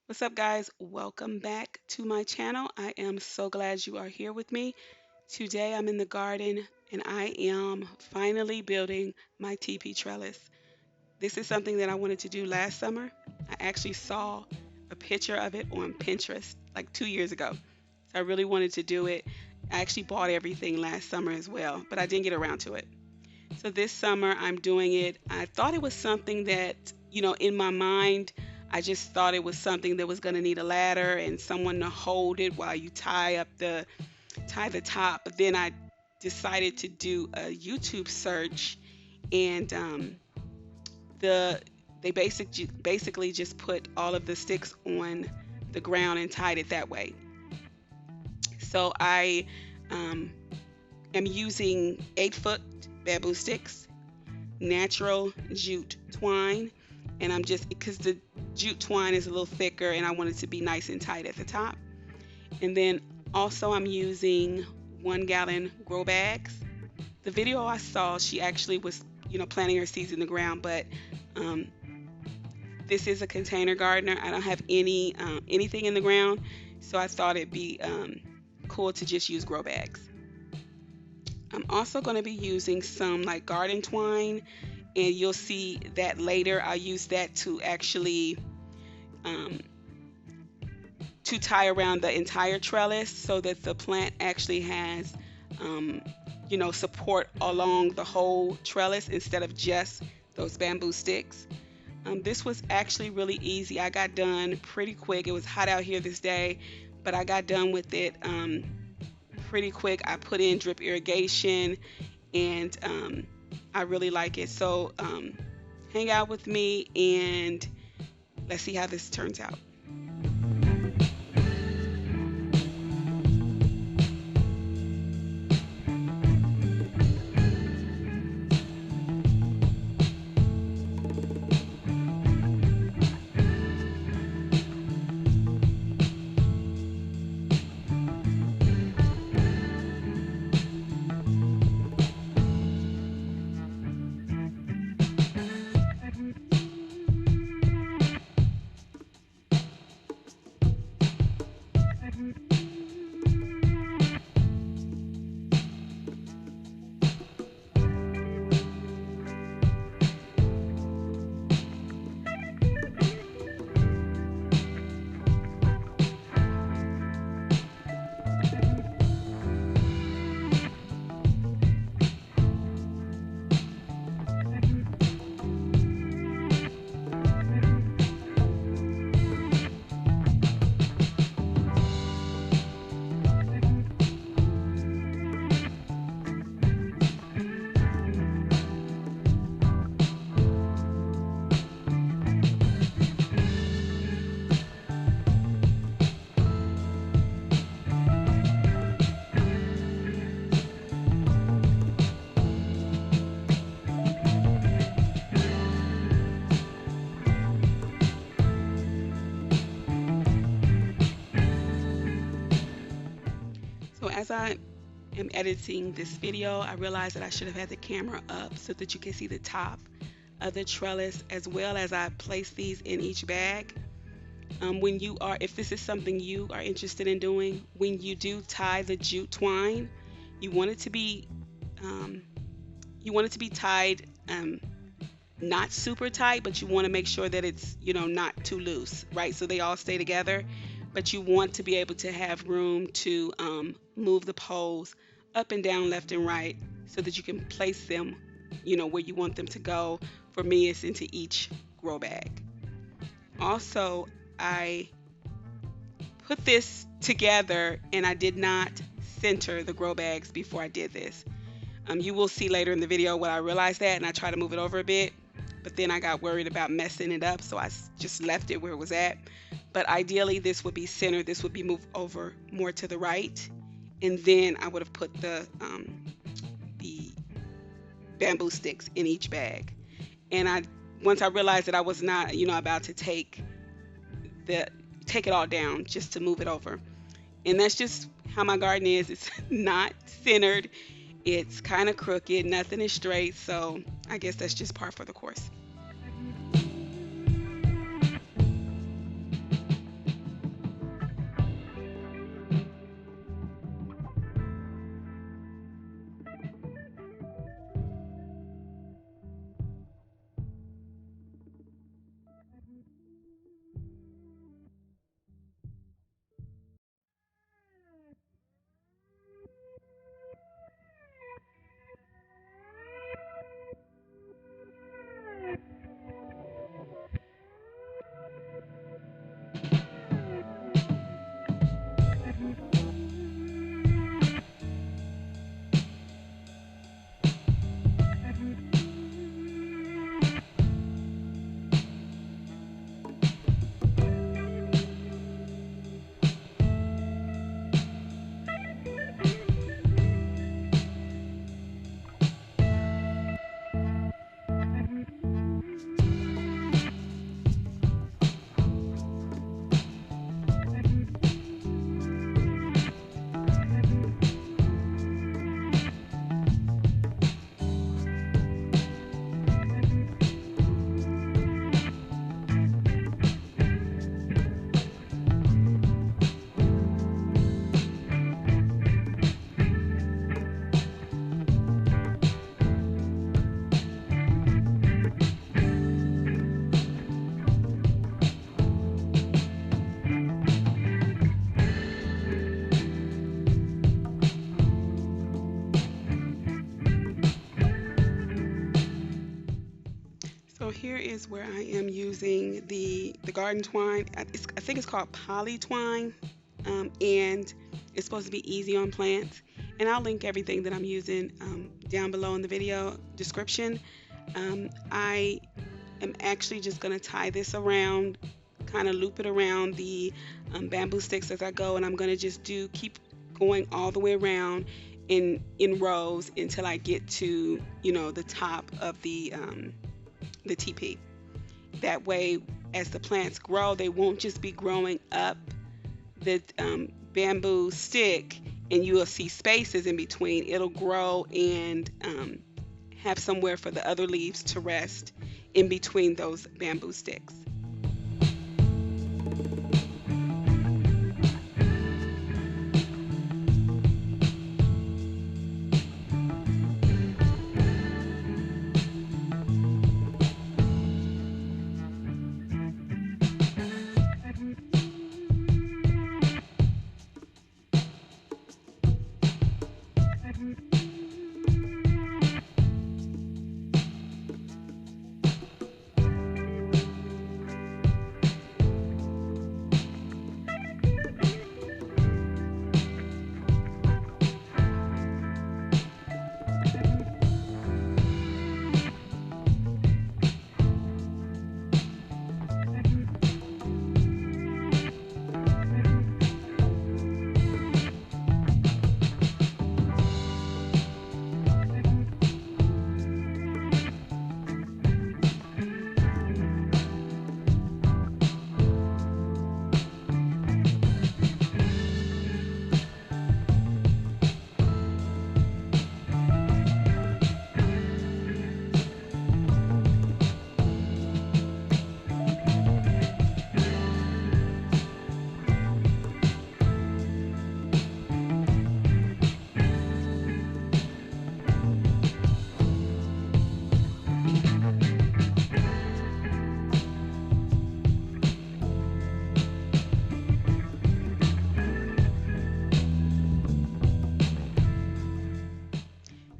What's up, guys? Welcome back to my channel. I am so glad you are here with me. Today I'm in the garden and I am finally building my TeePee trellis. This is something that I wanted to do last summer. I actually saw a picture of it on Pinterest like 2 years ago. So I really wanted to do it. I actually bought everything last summer as well, but I didn't get around to it. So this summer I'm doing it. I thought it was something that, in my mind, I just thought it was something that was going to need a ladder and someone to hold it while you tie the top. But then I decided to do a YouTube search, and the they basically just put all of the sticks on the ground and tied it that way. So I um, am using 8-foot bamboo sticks, natural jute twine, and I'm just because the jute twine is a little thicker and I want it to be nice and tight at the top. And then also I'm using 1-gallon grow bags. The video I saw, she actually was, planting her seeds in the ground, but um, this is a container gardener. I don't have anything in the ground, so I thought it'd be cool to just use grow bags. I'm also going to be using some like garden twine, and you'll see that later. I'll use that to actually um, to tie around the entire trellis so that the plant actually has um, support along the whole trellis instead of just those bamboo sticks. This was actually really easy. I got done pretty quick. It was hot out here this day, but I got done with it pretty quick. I put in drip irrigation, and I really like it. So hang out with me and let's see how this turns out. So as I am editing this video, I realized that I should have had the camera up so that you can see the top of the trellis, as well as I place these in each bag. If this is something you are interested in doing, when you do tie the jute twine, you want it to be um, tied not super tight, but you want to make sure that it's not too loose, right? So they all stay together, but you want to be able to have room to move the poles up and down, left and right, so that you can place them where you want them to go. For me, it's into each grow bag. Also, I put this together and I did not center the grow bags before I did this. You will see later in the video what I realized that, and I try to move it over a bit, but then I got worried about messing it up, so I just left it where it was at. But ideally this would be centered, this would be moved over more to the right, and then I would have put the bamboo sticks in each bag. And once I realized that I was not about to take it all down just to move it over. And that's just how my garden is. It's not centered, it's kind of crooked, nothing is straight, so I guess that's just par for the course. is where I am using the garden twine. I think it's called poly twine, and it's supposed to be easy on plants. And I'll link everything that I'm using down below in the video description. I am actually just going to tie this around, kind of loop it around the bamboo sticks as I go, and I'm going to just keep going all the way around in rows until I get to, the top of the TP. That way, as the plants grow, they won't just be growing up the bamboo stick and you will see spaces in between. It'll grow and have somewhere for the other leaves to rest in between those bamboo sticks.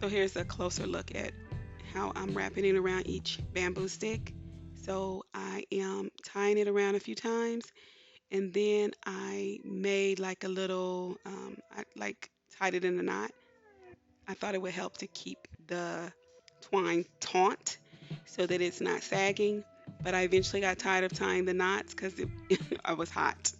So here's a closer look at how I'm wrapping it around each bamboo stick. So I am tying it around a few times, and then I made like a little, I like tied it in a knot. I thought it would help to keep the twine taut so that it's not sagging. But I eventually got tired of tying the knots because I was hot.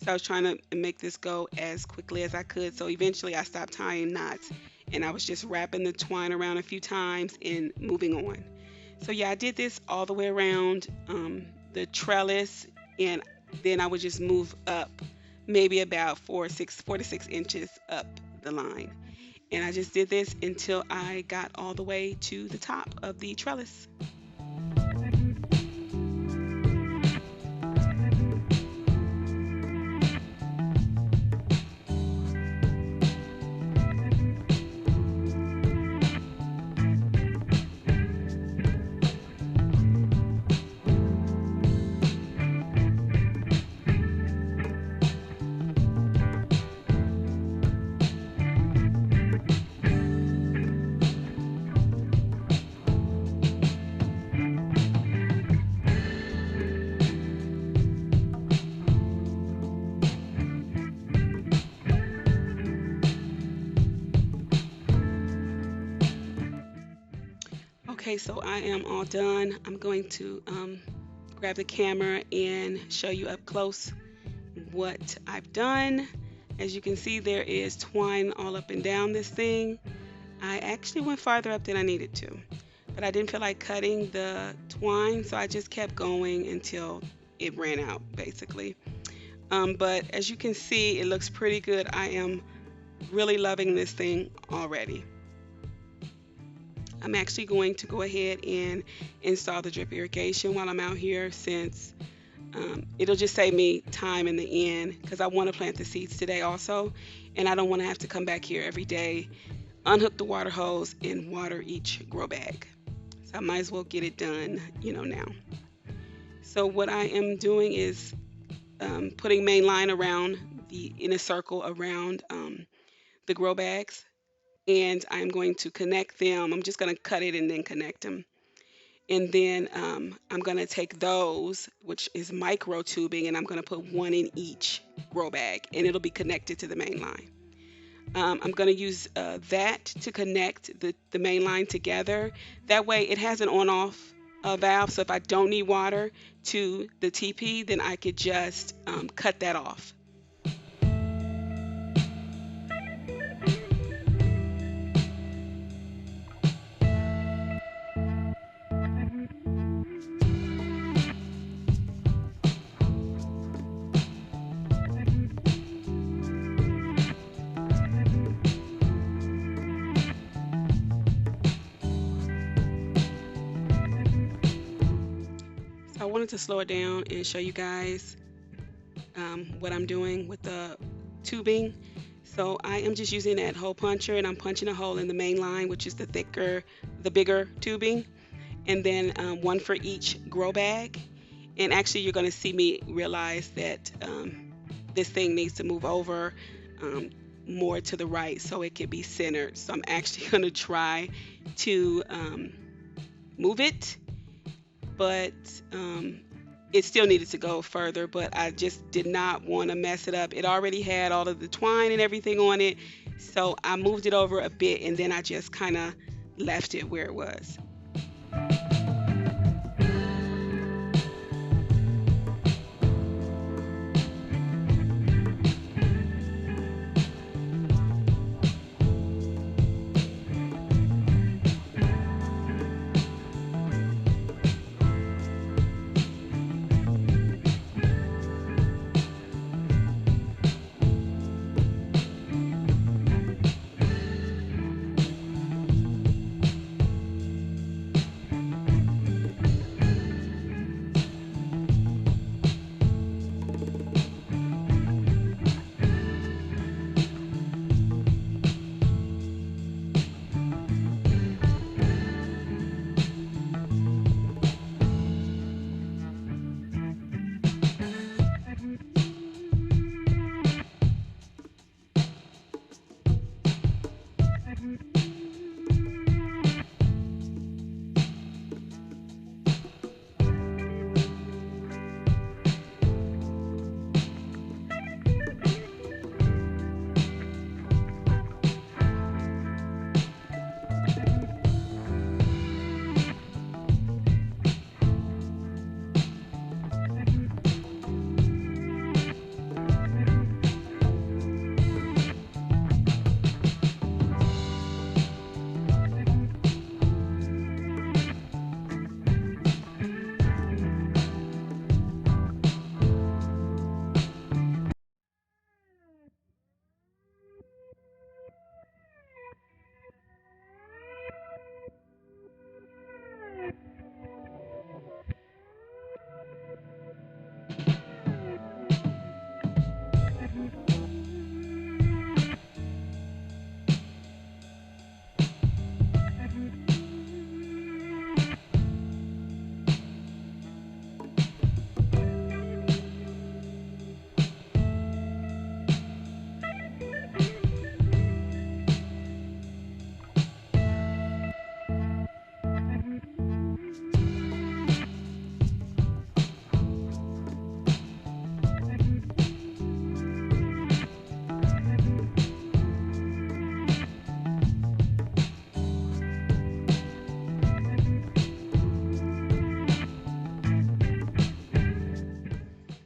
So I was trying to make this go as quickly as I could. So eventually I stopped tying knots and I was just wrapping the twine around a few times and moving on. So yeah, I did this all the way around the trellis, and then I would just move up maybe about 4 to 6 inches up the line. And I just did this until I got all the way to the top of the trellis. Okay, so I am all done. I'm going to grab the camera and show you up close what I've done. As you can see, there is twine all up and down this thing. I actually went farther up than I needed to, but I didn't feel like cutting the twine, so I just kept going until it ran out, basically. But as you can see, it looks pretty good. I am really loving this thing already. I'm actually going to go ahead and install the drip irrigation while I'm out here, since it'll just save me time in the end, because I want to plant the seeds today also, and I don't want to have to come back here every day, unhook the water hose, and water each grow bag. So I might as well get it done, now. So what I am doing is putting main line around in a circle around the grow bags, and I'm going to connect them. I'm just going to cut it and then connect them. And then I'm going to take those, which is micro tubing, and I'm going to put one in each grow bag, and it'll be connected to the main line. I'm going to use that to connect the main line together. That way it has an on-off valve, so if I don't need water to the TeePee, then I could just cut that off. So I wanted to slow it down and show you guys what I'm doing with the tubing. So I am just using that hole puncher, and I'm punching a hole in the main line, which is the bigger tubing, and then one for each grow bag. And actually you're going to see me realize that this thing needs to move over more to the right so it can be centered. So I'm actually going to try to move it, but it still needed to go further, but I just did not want to mess it up. It already had all of the twine and everything on it, so I moved it over a bit, and then I just kind of left it where it was.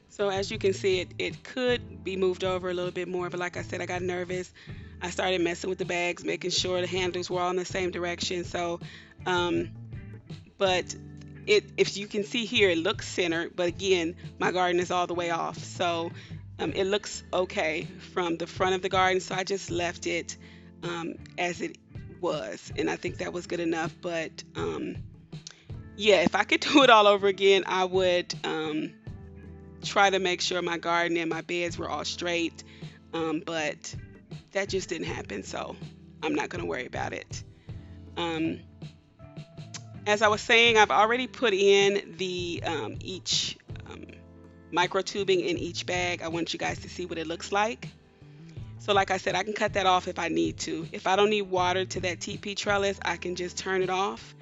So as you can see, it could be moved over a little bit more, but like I said, I got nervous. I started messing with the bags, making sure the handles were all in the same direction. So, um, but if you can see here, it looks centered, but again, my garden is all the way off. So it looks okay from the front of the garden. So I just left it as it was, and I think that was good enough. But yeah, if I could do it all over again, I would try to make sure my garden and my beds were all straight, but that just didn't happen, so I'm not going to worry about it. Um, as I was saying, I've already put in the each micro tubing in each bag. I want you guys to see what it looks like. So like I said, I can cut that off if I need to. If I don't need water to that TeePee trellis, I can just turn it off.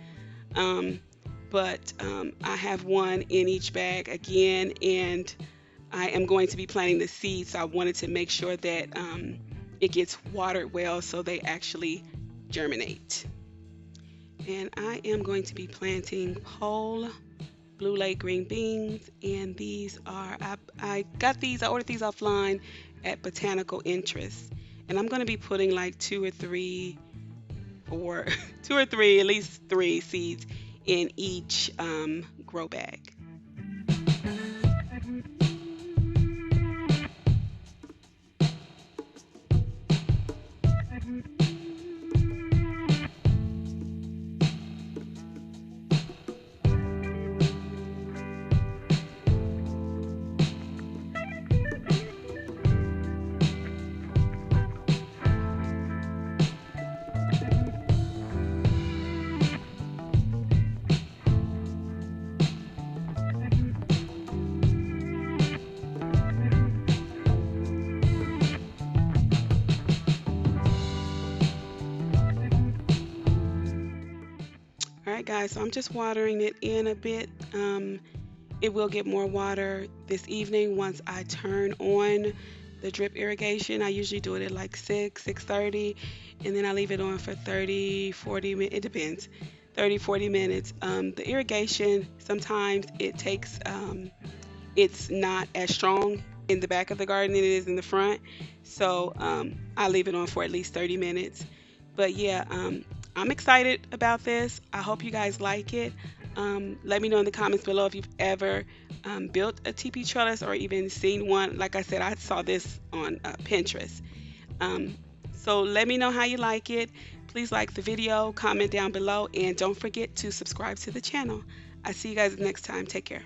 Um, but I have one in each bag again, and I am going to be planting the seeds. So I wanted to make sure that it gets watered well so they actually germinate. And I am going to be planting whole blue lake green beans, and these are I ordered these offline at Botanical Interest, and I'm going to be putting like two or three or two or three, at least three seeds in each grow bag. All right, guys, so I'm just watering it in a bit. It will get more water this evening once I turn on the drip irrigation. I usually do it at like 6, 6:30, and then I leave it on for 30, 40 minutes. It depends, 30, 40 minutes. The irrigation, sometimes it's not as strong in the back of the garden than it is in the front. So I leave it on for at least 30 minutes. But yeah, I'm excited about this. I hope you guys like it. Let me know in the comments below if you've ever built a TeePee trellis or even seen one. Like I said, I saw this on Pinterest. Um, so let me know how you like it. Please like the video, comment down below, and don't forget to subscribe to the channel. I see you guys next time. Take care.